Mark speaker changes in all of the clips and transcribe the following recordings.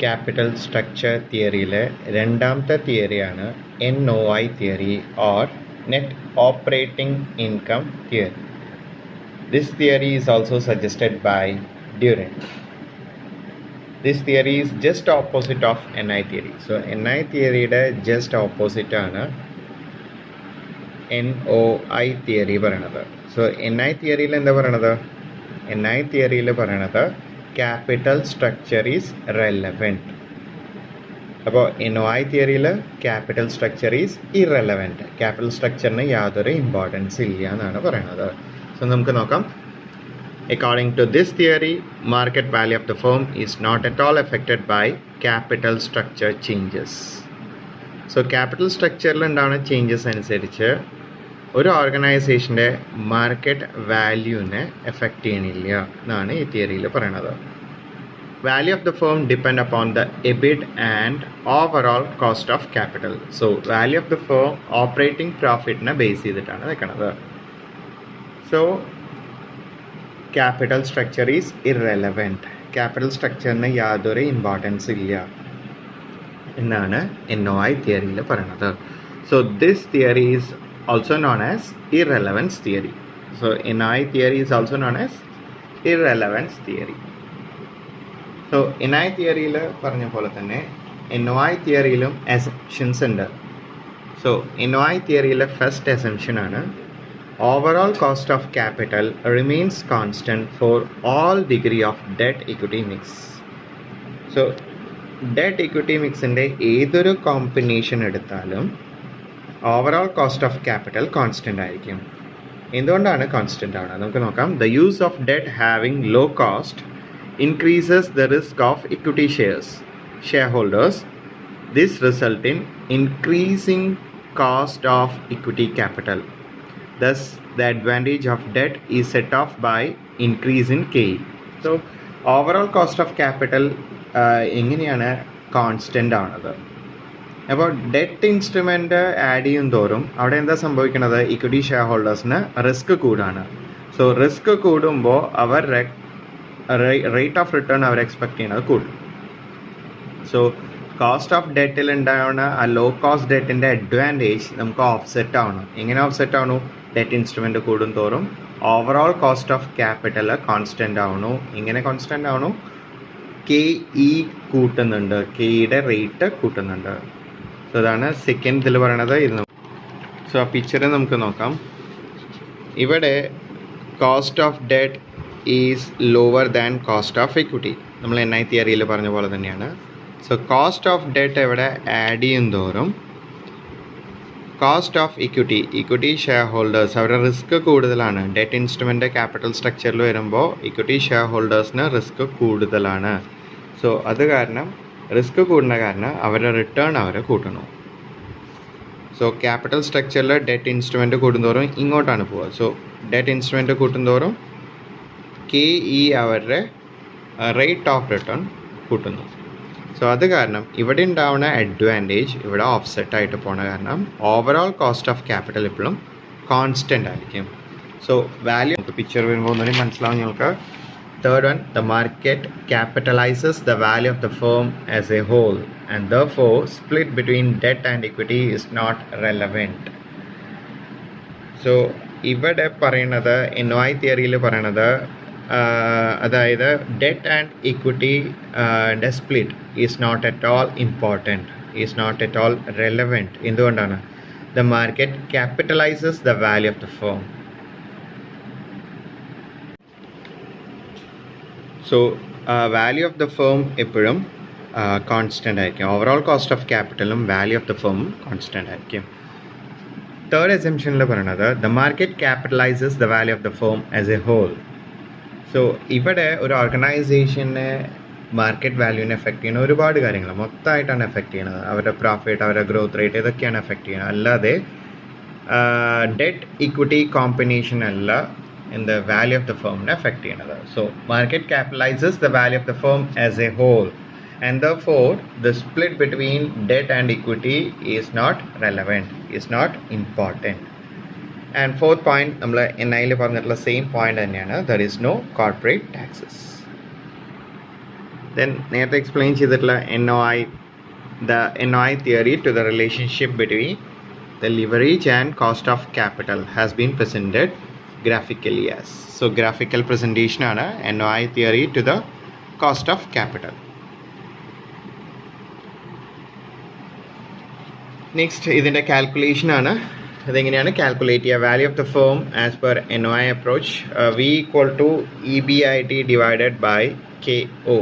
Speaker 1: Capital structure തിയറിയിലെ രണ്ടാമത്തെ തിയറിയാണ് NOI theory or net operating income theory. This theory is also suggested by Durant. This theory is just opposite of NI theory. So NI തിയറിയുടെ just opposite ആണ് NOI theory പറയണത്. So NI തിയറിയിൽ എന്താ പറയണത്? NI തിയറിയിൽ പറയണത് capital structure is relevant. അപ്പോൾ NOI തിയറിയിൽ capital structure is irrelevant. Capital സ്ട്രക്ചറിന് യാതൊരു ഇമ്പോർട്ടൻസ് ഇല്ല എന്നാണ് പറയണത്. സോ നമുക്ക് നോക്കാം. According to this theory, market value of the firm is not at all affected by capital structure changes. So capital structure ഉണ്ടാവുന്ന ചേഞ്ചസ് അനുസരിച്ച് ഒരു ഓർഗനൈസേഷൻ്റെ മാർക്കറ്റ് വാല്യൂവിനെ എഫക്റ്റ് ചെയ്യണില്ല എന്നാണ് ഈ തിയറിയിൽ പറയണത്. Value of the firm depend upon the EBIT and overall cost of capital. So value of the firm operating പ്രോഫിറ്റിനെ base ചെയ്തിട്ടാണ് നിൽക്കുന്നത്. So capital structure is irrelevant. Capital സ്ട്രക്ചറിന് യാതൊരു ഇമ്പോർട്ടൻസ് ഇല്ല എന്നാണ് NOI തിയറിയിൽ പറയുന്നത്. So this theory is also known as irrelevance theory. So NOI theory is also known as irrelevance theory. So NI തിയറിയിൽ പറഞ്ഞ പോലെ തന്നെ NOI തിയറിയിലും അസംപ്ഷൻസ് ഉണ്ട്. സോ NOI തിയറിയിലെ ഫസ്റ്റ് അസംപ്ഷൻ ആണ് overall cost of capital remains constant for all degree of debt equity mix. So debt equity mixന്റെ ഏതൊരു combination എടുത്താലും overall cost of capital constant ആയിരിക്കും. എന്തുകൊണ്ടാണ് കോൺസ്റ്റൻ്റ് ആവുന്നത് നമുക്ക് നോക്കാം. The use of debt having low cost increases the risk of equity shareholders. This result in increasing cost of equity capital. Thus, the advantage of debt is set off by increase in KE. So, overall cost of capital എങ്ങനെയാണ് constant ആവുന്നത്? അപ്പോൾ debt instrument add ചെയ്യും തോറും അവിടെ എന്താ സംഭവിക്കുന്നത്? Equity share ഹോൾഡേഴ്സിന് risk കൂടാണ്. സോ റിസ്ക് കൂടുമ്പോൾ അവർ റേറ്റ് ഓഫ് റിട്ടേൺ അവർ എക്സ്പെക്ട് ചെയ്യുന്നത് കൂടും. സോ കോസ്റ്റ് ഓഫ് ഡെറ്റിൽ ഉണ്ടാവുന്ന ആ ലോ കോസ്റ്റ് ഡെറ്റിൻ്റെ അഡ്വാൻറ്റേജ് നമുക്ക് ഓഫ്സെറ്റ് ആവണം. എങ്ങനെ ഓഫ്സെറ്റ് ആവണു? ഡെറ്റ് ഇൻസ്ട്രുമെൻ്റ് കൂടും തോറും overall cost of capital constant ആവണു. ഇങ്ങനെ കോൺസ്റ്റൻ്റ് ആവണു. KE കൂട്ടുന്നുണ്ട്, കെയുടെ റേറ്റ് കൂട്ടുന്നുണ്ട്. സോ അതാണ് സെക്കൻഡ് ഇതിൽ പറയണത്. ഇത് സോ ആ പിക്ചർ നമുക്ക് നോക്കാം. ഇവിടെ cost of debt is lower than cost of equity. നമ്മൾ NI തിയറിയിൽ പറഞ്ഞ പോലെ തന്നെയാണ്. സോ കോസ്റ്റ് ഓഫ് ഡെറ്റ് ഇവിടെ ആഡ് ചെയ്യും തോറും cost of equity share holders അവരുടെ റിസ്ക് കൂടുതലാണ്. ഡെറ്റ് ഇൻസ്ട്രുമെൻ്റ് ക്യാപിറ്റൽ സ്ട്രക്ചറിൽ വരുമ്പോൾ ഇക്വിറ്റി ഷെയർ ഹോൾഡേഴ്സിന് റിസ്ക് കൂടുതലാണ്. സോ അത് കാരണം റിസ്ക് കൂടുന്ന കാരണം അവരുടെ റിട്ടേൺ അവർ കൂട്ടണം. സോ ക്യാപിറ്റൽ സ്ട്രക്ചറിൽ ഡെറ്റ് ഇൻസ്ട്രുമെൻറ്റ് കൂടുന്തോറും ഇങ്ങോട്ടാണ് പോവുക. സോ ഡെറ്റ് ഇൻസ്ട്രുമെൻറ്റ് കൂട്ടുന്തോറും KE അവരുടെ റേറ്റ് ഓഫ് റിട്ടേൺ കൂട്ടുന്നു. സോ അത് കാരണം ഇവിടെ ഉണ്ടാവുന്ന അഡ്വാൻറ്റേജ് ഇവിടെ ഓഫ്സെറ്റ് ആയിട്ട് പോണ കാരണം ഓവറോൾ കോസ്റ്റ് ഓഫ് ക്യാപിറ്റൽ എപ്പോഴും കോൺസ്റ്റൻ്റ് ആയിരിക്കും. സോ വാല്യൂ പിക്ചർ വരുമ്പോൾ ഒന്നുകൂടി മനസ്സിലാവും നിങ്ങൾക്ക്. Third one, the market capitalises the value of the firm as a whole and therefore split between debt and equity is not relevant. So ഇവിടെ പറയണത് NOI തിയറിയിൽ പറയണത് അതായത് debt and equity split is not at all important, is not at all relevant. എന്തുകൊണ്ടാണ്? The market capitalises the value of the firm. So value of the firm എപ്പോഴും constant ആയിരിക്കും. Overall cost of ക്യാപിറ്റലും value of the ഫേമും constant ആയിരിക്കും. Third അസംപ്ഷനിൽ പറയുന്നത് the market capitalises the value of the firm as a whole. So ഇവിടെ ഒരു ഓർഗനൈസേഷനെ മാർക്കറ്റ് വാല്യൂവിനെ എഫക്റ്റ് ചെയ്യുന്ന ഒരുപാട് കാര്യങ്ങൾ മൊത്തമായിട്ടാണ് എഫക്റ്റ് ചെയ്യുന്നത്. അവരുടെ പ്രോഫിറ്റ്, അവരുടെ ഗ്രോത്ത് റേറ്റ്, ഇതൊക്കെയാണ് എഫക്റ്റ് ചെയ്യുന്നത്. അല്ലാതെ ഡെറ്റ് ഇക്വിറ്റി കോമ്പിനേഷൻ അല്ല in the value of the firm affect ചെയ്യുന്നത്. So market capitalizes the value of the firm as a whole and therefore the split between debt and equity is not relevant, is not important. And fourth point, നമ്മൾ NI ൽ പറഞ്ഞിട്ടുള്ള same point തന്നെയാണ്, there is no corporate taxes. Then നേരത്തെ explain ചെയ്തിട്ടുള്ള the NOI theory to the relationship between the leverage and cost of capital has been presented graphically as. So graphical presentation ആണ് NOI theory to the cost of capital. Next ഇതിൻ്റെ calculation ആണ്. അതെങ്ങനെയാണ് calculate ചെയ്യുക? Value of the firm as per NOI approach V equal to EBIT divided by KO.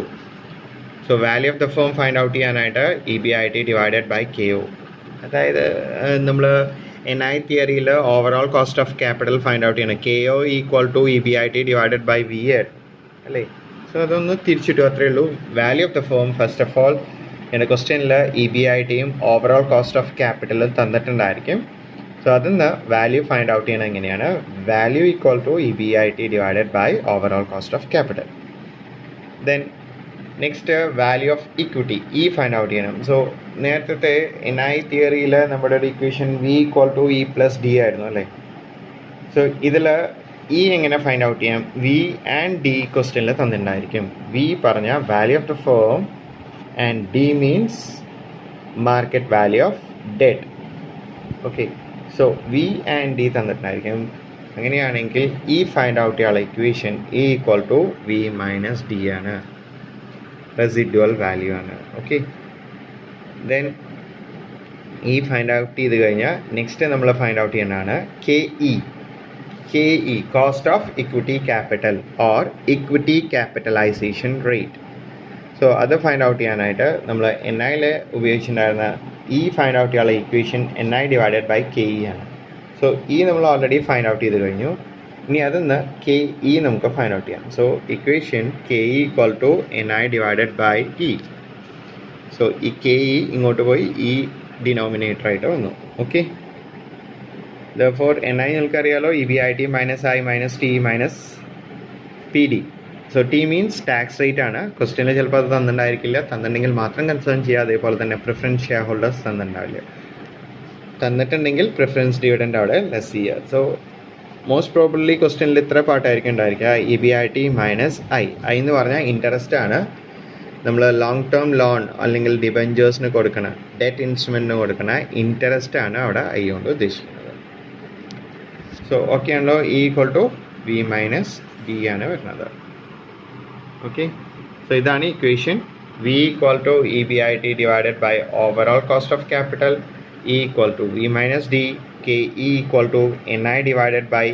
Speaker 1: So value of the firm find out ചെയ്യാനായിട്ട് EBIT divided by KO. അതായത് നമ്മൾ NI തിയറിയിൽ overall cost of capital find out ചെയ്യണം. KO equal to EBIT divided by V അല്ലേ? So അതൊന്ന് തിരിച്ചിട്ടു, അത്രയേ ഉള്ളൂ. Value of the firm first of all എൻ്റെ ക്വസ്റ്റ്യനിൽ EBITയും ഓവറോൾ കോസ്റ്റ് ഓഫ് ക്യാപിറ്റലും തന്നിട്ടുണ്ടായിരിക്കും. സോ അതിന്ന് വാല്യൂ ഫൈൻഡ് ഔട്ട് ചെയ്യണം എങ്ങനെയാണ്? Value equal to EBIT divided by overall cost of capital. Then next value of equity find out ചെയ്യണം. So നേരത്തെ NI തിയറിയിൽ നമ്മുടെ ഒരു equation V equal to E plus D ആയിരുന്നു അല്ലേ? സോ ഇതിൽ എങ്ങനെ ഫൈൻഡ് ഔട്ട് ചെയ്യാം? V ആൻഡ് D ക്വസ്റ്റ്യനിൽ തന്നിട്ടുണ്ടായിരിക്കും. V പറഞ്ഞ value of the firm and D means market value of debt. Okay, so V and D തന്നിട്ടുണ്ടായിരിക്കും. അങ്ങനെയാണെങ്കിൽ ഫൈൻഡ് ഔട്ട് ചെയ്യാനുള്ള equation equal to V minus D ആണ്, റെസിഡ്യുവൽ വാല്യൂ ആണ്. Okay, then find out ചെയ്ത് കഴിഞ്ഞാൽ next നമ്മൾ find out ചെയ്യുന്നതാണ് KE cost of equity capital or equity capitalization rate. So അത് ഫൈൻഡ് ഔട്ട് ചെയ്യാനായിട്ട് നമ്മൾ NIയിൽ ഉപയോഗിച്ചിട്ടുണ്ടായിരുന്ന ഫൈൻഡ് ഔട്ട് ചെയ്യാനുള്ള equation NI divided by KE ആണ്. സോ നമ്മൾ ഓൾറെഡി ഫൈൻഡ് ഔട്ട് ചെയ്ത് കഴിഞ്ഞു. ഇനി അതിന്ന് KE നമുക്ക് ഫൈൻഡ് ഔട്ട് ചെയ്യാം. So equation KE equal to NI divided by E. So KE ഇങ്ങോട്ട് പോയി ഡിനോമിനേറ്റർ ആയിട്ട് വന്നു. ഓക്കെ, therefore NI നിങ്ങൾക്കറിയാലോ EBIT minus I minus T minus PD. So T means tax rate ആണ്. ക്വസ്റ്റ്യനിൽ ചിലപ്പോൾ അത് തന്നിട്ടുണ്ടായിരിക്കില്ല, തന്നിട്ടുണ്ടെങ്കിൽ മാത്രം കൺസേൺ ചെയ്യുക. അതേപോലെ തന്നെ പ്രിഫറൻസ് ഷെയർ ഹോൾഡേഴ്സ് തന്നിട്ടുണ്ടാവില്ല. തന്നിട്ടുണ്ടെങ്കിൽ പ്രിഫറൻസ് ഡിവിഡൻഡ് അവിടെ ലെസ് ചെയ്യുക. സോ മോസ്റ്റ് പ്രോബബ്ലി ക്വസ്റ്റ്യനിൽ ഇത്ര പാട്ടായിരിക്കും ഉണ്ടായിരിക്കുക. EBIT മൈനസ് I എന്ന് പറഞ്ഞാൽ ഇൻട്രസ്റ്റ് ആണ്. നമ്മൾ ലോങ് ടേം ലോൺ അല്ലെങ്കിൽ ഡിബഞ്ചേഴ്സിന് കൊടുക്കണ ഡെറ്റ് ഇൻസ്ട്രുമെൻറ്റിന് കൊടുക്കണ ഇൻട്രസ്റ്റ് ആണ് അവിടെ I കൊണ്ട് ഉദ്ദേശിക്കുന്നത്. സോ ഓക്കെ ആണല്ലോ, equal to V minus D ആണ് വരുന്നത്. ഓക്കെ, സോ ഇതാണ് equation. V equal to EBIT divided by overall cost of capital equal to V minus D. KE equal to NI divided by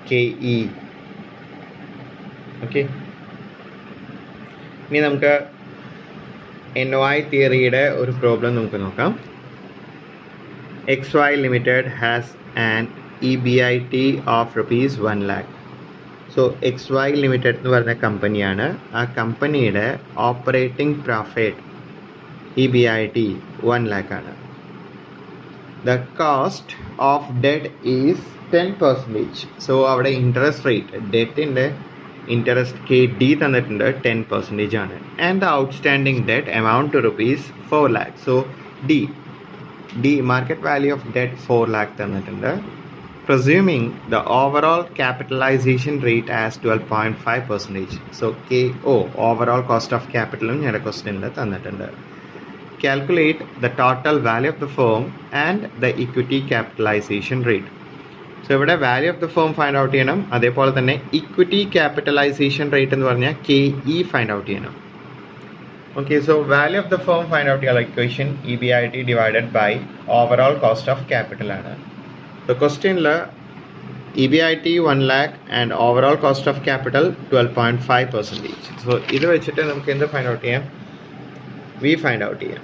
Speaker 1: KE. Okay, ഇനി നമുക്ക് NOI തിയറിയുടെ ഒരു problem നമുക്ക് നോക്കാം. XY limited has an EBIT of rupees 1 lakh. സോ XY limited എന്ന് പറഞ്ഞ കമ്പനിയാണ്. ആ കമ്പനിയുടെ ഓപ്പറേറ്റിംഗ് പ്രോഫിറ്റ് EBIT 1 lakh ആണ്. The cost of debt is 10%. So അവിടെ ഇൻട്രസ്റ്റ് റേറ്റ് ഡെറ്റിൻ്റെ ഇൻട്രസ്റ്റ് KD തന്നിട്ടുണ്ട് 10% ആണ്. And the outstanding debt amount to ₹4 lakh. So D market value of debt 4 lakh തന്നിട്ടുണ്ട്. Presuming the overall capitalization rate as 12.5%. So KO overall cost of capital ഞങ്ങളുടെ ക്വസ്റ്റ്യനിൽ തന്നിട്ടുണ്ട്. Calculate the total value of the firm and the equity capitalization rate. So ഇവിടെ value of the firm find out ചെയ്യണം. അതേപോലെ തന്നെ equity capitalization rate എന്ന് പറഞ്ഞാൽ KE find out ചെയ്യണം. Okay, so value of the firm find out ചെയ്യാനുള്ള equation EBIT divided by overall cost of capital ആണ്. So ക്വസ്റ്റ്യനിൽ EBIT 1 lakh and overall cost of capital 12.5%. So ഇത് വെച്ചിട്ട് നമുക്ക് എന്ത് ഫൈൻഡ് ഔട്ട് ചെയ്യാം? V ഫൈൻഡ് ഔട്ട് ചെയ്യാം.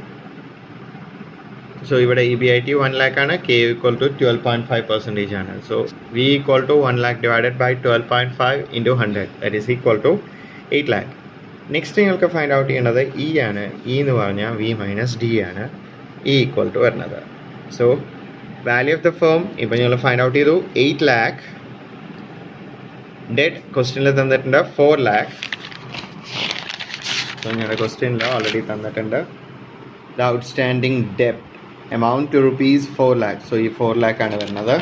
Speaker 1: സോ ഇവിടെ EBIT 1 lakh ആണ്, K ഈക്വൽ ടു 12.5% ആണ്. So V equal to 1 lakh divided by 12.5 into 100 that is equal to 8 lakh. Next നിങ്ങൾക്ക് ഫൈൻഡ് ഔട്ട് ചെയ്യേണ്ടത് ആണ്. എന്ന് പറഞ്ഞാൽ V മൈനസ് D ആണ് ഈക്വൽ ടു വരുന്നത്. So value of the firm ഇപ്പം ഞങ്ങൾ ഫൈൻഡ് ഔട്ട് ചെയ്തു 8 lakh. ഡെറ്റ് ക്വസ്റ്റ്യനിൽ തന്നിട്ടുണ്ട് 4 lakh. സോ ഞങ്ങളുടെ ക്വസ്റ്റ്യനിൽ ഓൾറെഡി തന്നിട്ടുണ്ട് the outstanding ഡെപ്റ്റ് amount to ₹4 lakh. So ഈ 4 lakh ആണ് വരുന്നത്.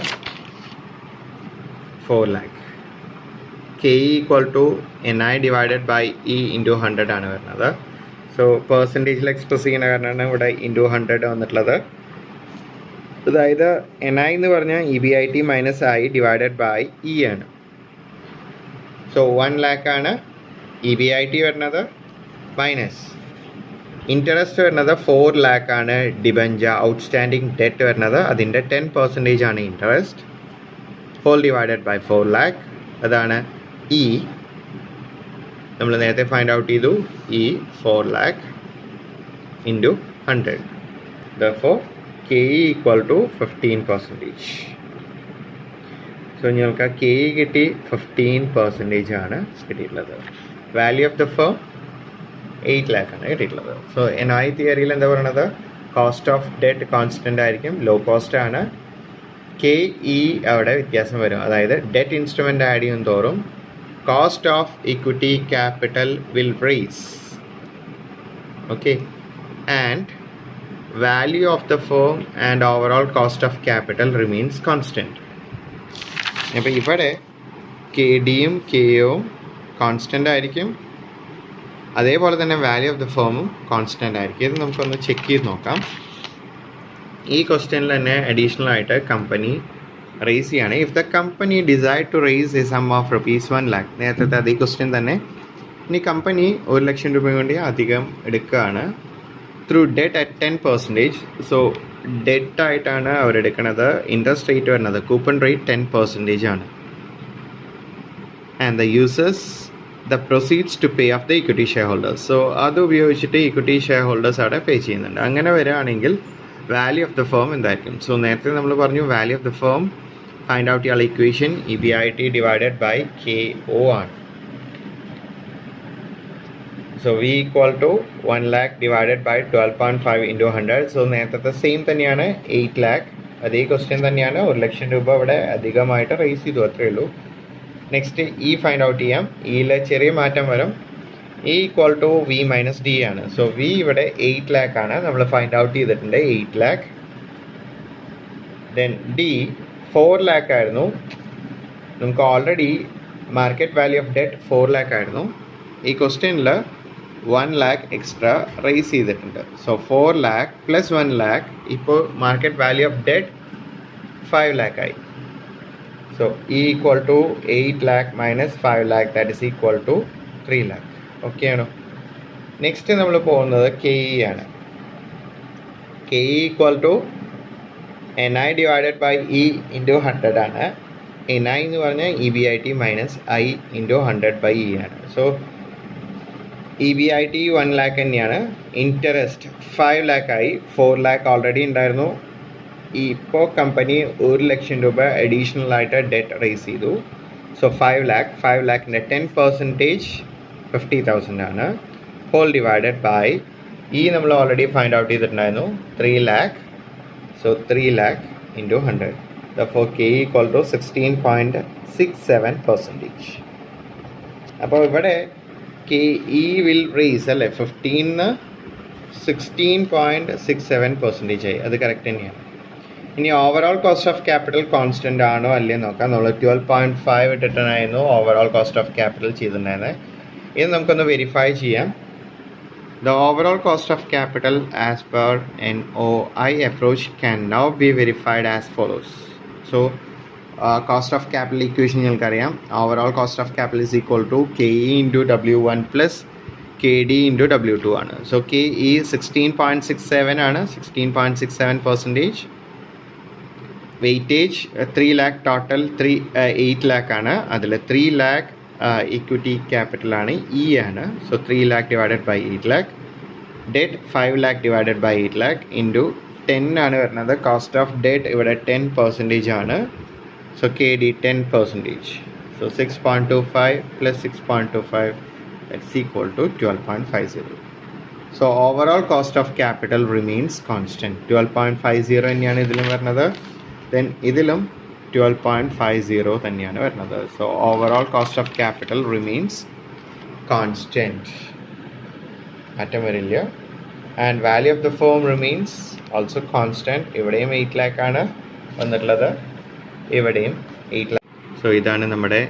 Speaker 1: 4 lakh. KE equal to NI divided by E into 100 ആണ് വരുന്നത്. സോ പെർസെൻറ്റേജിൽ എക്സ്പ്രസ് ചെയ്യുന്ന കാരണമാണ് ഇവിടെ ഇൻറ്റു 100 വന്നിട്ടുള്ളത്. അതായത് NI എന്ന് പറഞ്ഞാൽ EBIT minus I divided by E ആണ്. സോ 1 lakh ആണ് EBIT വരുന്നത്, മൈനസ് ഇൻട്രസ്റ്റ് വരുന്നത് 4 lakh ആണ് ഡിബഞ്ചർ ഔട്ട്സ്റ്റാൻഡിങ് ഡെറ്റ് വരുന്നത്, അതിൻ്റെ 10% ആണ് interest, whole divided by 4 lakh. അതാണ് E. നമ്മൾ നേരത്തെ ഫൈൻഡ് ഔട്ട് ചെയ്തു, E 4 lakh into 100. Therefore KE equal to 15%. So ഞങ്ങൾക്ക് KE കിട്ടി 15% ആണ് കിട്ടിയിട്ടുള്ളത്. Value of the firm 8 lakh ആണ് കിട്ടിയിട്ടുള്ളത്. സോ NI തിയറിയിൽ എന്താ പറയുന്നത്, കോസ്റ്റ് ഓഫ് ഡെറ്റ് കോൺസ്റ്റൻ്റ് ആയിരിക്കും, ലോ കോസ്റ്റ് ആണ്. KE അവിടെ വ്യത്യാസം വരും, അതായത് ഡെറ്റ് ഇൻസ്ട്രുമെൻ്റ് ആഡ് ചെയ്യും തോറും cost of equity capital will raise. Okay, and value of the firm and overall cost of capital remains constant. അപ്പോൾ ഇവിടെ KDയും KOയും കോൺസ്റ്റൻ്റ് ആയിരിക്കും, അതേപോലെ തന്നെ വാല്യൂ ഓഫ് ദ ഫേമും കോൺസ്റ്റൻ്റ് ആയിരിക്കും. ഇത് നമുക്കൊന്ന് ചെക്ക് ചെയ്ത് നോക്കാം. ഈ ക്വസ്റ്റ്യനിൽ തന്നെ അഡീഷണൽ ആയിട്ട് കമ്പനി റേസ് ചെയ്യാണ്. If the company decide to raise a sum of ₹1 lakh, നേരത്തെ അതേ ക്വസ്റ്റ്യൻ തന്നെ. ഇനി കമ്പനി 1 ലക്ഷം രൂപ വേണ്ടി അധികം എടുക്കുകയാണ് through debt at 10%. So debt ആയിട്ടാണ് അവരെടുക്കുന്നത്. ഇൻട്രസ്റ്റ് റേറ്റ് വരുന്നത് കൂപ്പൺ റേറ്റ് 10% ആണ്. And the users the proceeds to pay off the equity shareholders. So അത് ഉപയോഗിച്ചിട്ട് ഇക്വിറ്റി ഷെയർ ഹോൾഡേഴ്സ് അവിടെ പേ ചെയ്യുന്നുണ്ട്. അങ്ങനെ വരികയാണെങ്കിൽ വാല്യൂ ഓഫ് ദ ഫേം എന്തായിരിക്കും? സോ നേരത്തെ നമ്മൾ പറഞ്ഞു value of the firm find out ചെയ്യാനുള്ള equation EBIT divided by KO ആണ്. So V equal to 1 lakh divided by 12.5 into 100. So നേരത്തെ സെയിം തന്നെയാണ് 8 lakh. അതേ ക്വസ്റ്റ്യൻ തന്നെയാണ്, 1 ലക്ഷം രൂപ ഇവിടെ അധികമായിട്ട് റേസ് ചെയ്തു, അത്രയേ ഉള്ളൂ. നെക്സ്റ്റ് E ഫൈൻഡ് ഔട്ട് ചെയ്യാം. ഇയിലെ ചെറിയ മാറ്റം വരും. E equal to V minus D ആണ്. സോ V ഇവിടെ 8 lakh ആണ്, നമ്മൾ ഫൈൻഡ് ഔട്ട് ചെയ്തിട്ടുണ്ട് 8 lakh. ദെൻ D 4 lakh ആയിരുന്നു. നമുക്ക് already market value of debt 4 lakh ആയിരുന്നു. ഈ ക്വസ്റ്റ്യനിൽ 1 lakh എക്സ്ട്രാ റേസ് ചെയ്തിട്ടുണ്ട്. സോ 4 lakh പ്ലസ് 1 lakh, ഇപ്പോൾ market value of debt 5 lakh ആയി. So E equal to 8 lakh minus 5 lakh, that is equal to 3 lakh. Okay ആണോ? Next നമ്മൾ പോകുന്നത് KE ആണ്. KE equal to NI divided by E into 100 ആണ്. NI എന്ന് പറഞ്ഞാൽ EBIT minus I into 100 by E ആണ്. So EBIT 1 lakh തന്നെയാണ്. Interest 5 lakh ആയി, 4 lakh ഓൾറെഡി ഉണ്ടായിരുന്നു. ഇപ്പോൾ കമ്പനി 1 ലക്ഷം രൂപ അഡീഷണൽ ആയിട്ട് ഡെറ്റ് റേസ് ചെയ്തു. സോ 5 lakhൻ്റെ 10% 50,000 ആണ്, ഹോൾ ഡിവൈഡഡ് ബൈ E നമ്മൾ ഓൾറെഡി ഫൈൻഡ് ഔട്ട് ചെയ്തിട്ടുണ്ടായിരുന്നു 3 lakh. So 3 lakh into 100. Therefore KE equal to 16.67%. അപ്പോൾ ഇവിടെ KE will raise അല്ലേ, 15 16.67% ആയി, അത് കറക്റ്റ് തന്നെയാണ്. ഇനി overall cost of capital constant ആണോ അല്ലേ നോക്കാം. നമ്മൾ 12.5 ഇട്ടിട്ടായിരുന്നു ഓവറോൾ കോസ്റ്റ് ഓഫ് ക്യാപിറ്റൽ ചെയ്തിട്ടുണ്ടായിരുന്നത്. ഇത് നമുക്കൊന്ന് വെരിഫൈ ചെയ്യാം. The overall cost of capital as per NOI approach can now be verified as follows. So cost of capital equation നിങ്ങൾക്കറിയാം. Overall cost of capital is equal to KE into W1 plus KD into W2 ആണ്. So KE 16.67 ആണ്, 16.67%. Weightage 3 lakh total 8 lakh ആണ്. അതിൽ 3 lakh equity ക്യാപിറ്റലാണ്, E ആണ്. So 3 lakh divided by 8 lakh. Debt 5 lakh divided by 8 lakh into 10 ആണ് വരുന്നത്. Cost of debt ഇവിടെ 10% ആണ്. So KD 10%. So 6.25 plus 6.25 that's equal to 12.50. So overall cost of capital remains constant. 12.50 തന്നെയാണ് ഇതിലും വരുന്നത്. Then ഇതിലും 12.50 തന്നെയാണ് വരുന്നത്. So overall cost of capital remains constant, മാറ്റം വരില്ല. And value of the firm remains also constant. ഇവിടെയും 8 lakh ആണ് വന്നിട്ടുള്ളത്, ഇവിടെയും 8 lakh. സോ ഇതാണ് നമ്മുടെ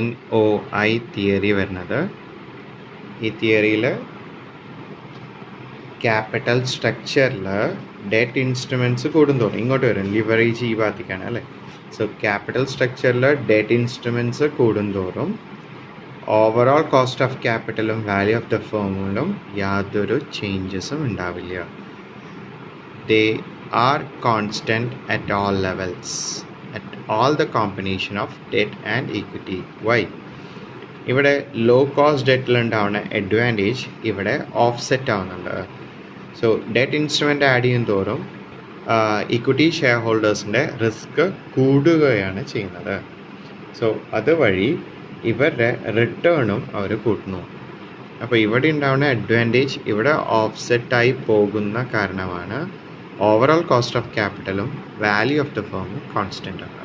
Speaker 1: NOI തിയറി വരുന്നത്. ഈ തിയറിയിൽ ക്യാപിറ്റൽ സ്ട്രക്ചറിൽ ഡെറ്റ് ഇൻസ്ട്രുമെൻറ്റ്സ് കൂടുന്തോറും ഇങ്ങോട്ട് വരും, ലിവറേജ് ഈ ഭാഗത്തേക്കാണ് അല്ലേ. സോ ക്യാപിറ്റൽ സ്ട്രക്ചറിൽ ഡെറ്റ് ഇൻസ്ട്രുമെൻറ്റ്സ് കൂടുന്തോറും ഓവറോൾ കോസ്റ്റ് ഓഫ് ക്യാപിറ്റലും വാല്യൂ ഓഫ് ദ ഫേമിലും യാതൊരു ചേഞ്ചസും ഉണ്ടാവില്ല. They are constant at all levels, at all the combination of debt and equity. Why? ഇവിടെ ലോ കോസ്റ്റ് ഡെറ്റിലുണ്ടാവുന്ന അഡ്വാൻറ്റേജ് ഇവിടെ ഓഫ്സെറ്റ് ആവുന്നുണ്ട്. സോ ഡെറ്റ് ഇൻസ്ട്രുമെൻ്റ് ആഡ് ചെയ്യും തോറും ഇക്വിറ്റി ഷെയർ ഹോൾഡേഴ്സിൻ്റെ റിസ്ക് കൂടുകയാണ് ചെയ്യുന്നത്. സോ അതുവഴി ഇവരുടെ റിട്ടേണും അവർ കൂട്ടുന്നു. അപ്പോൾ ഇവിടെ ഉണ്ടാവുന്ന അഡ്വാൻറ്റേജ് ഇവിടെ ഓഫ്സെറ്റായി പോകുന്ന കാരണമാണ് ഓവറോൾ കോസ്റ്റ് ഓഫ് ക്യാപിറ്റലും വാല്യൂ ഓഫ് ദ ഫേമും കോൺസ്റ്റൻ്റ് ആണ്.